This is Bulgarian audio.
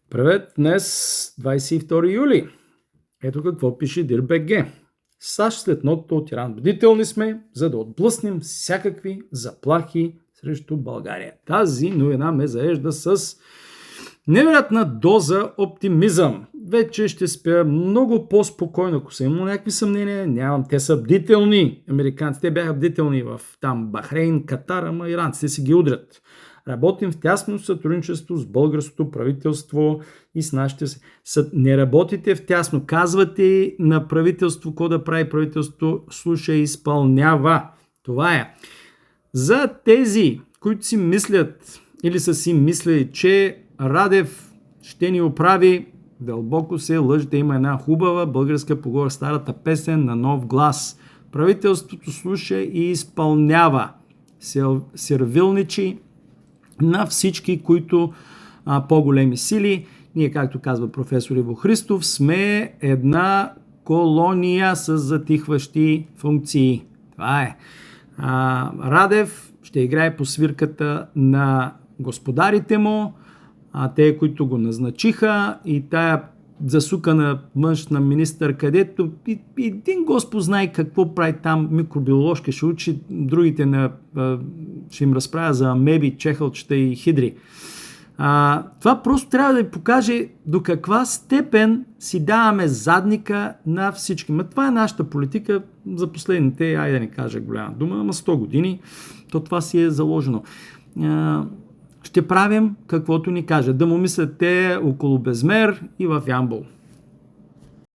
Привет, днес 22 юли. Ето какво пише Dir.bg. САЩ след нотото от Иран. Бдителни сме, за да отблъснем всякакви заплахи срещу България. Тази новина ме заежда с невероятна доза оптимизъм. Вече ще спя много по-спокойно. Ако съм имал някакви съмнения, нямам. Те са бдителни. Американците бяха бдителни в там Бахрейн, Катар, ама иранците си ги удрят. Работим в тясно сътрудничество с българското правителство и с нашите... Не работите в тясно. Казвате на правителство, какво да прави правителството, слуша и изпълнява. Това е. За тези, които си мислят или са си мислили, че Радев ще ни оправи, дълбоко се лъжете. Има една хубава българска поговорка, старата песен на нов глас. Правителството слуша и изпълнява. Сервилничи на всички, които по-големи сили. Ние, както казва професор Иво Христов, сме една колония с затихващи функции. Това е. Радев ще играе по свирката на господарите му, те, които го назначиха, и тая засукана външна министър, където един Господ знае какво прави там, микробиоложка ще учи, другите ще им разправя за амеби, чехълчета и хидри. Това просто трябва да ви покаже до каква степен си даваме задника на всички. Това е нашата политика за последните, айде да не кажа голяма дума, 100 години. То това си е заложено. Ще правим каквото ни каже. Да му мислят те около Безмер и в Ямбол.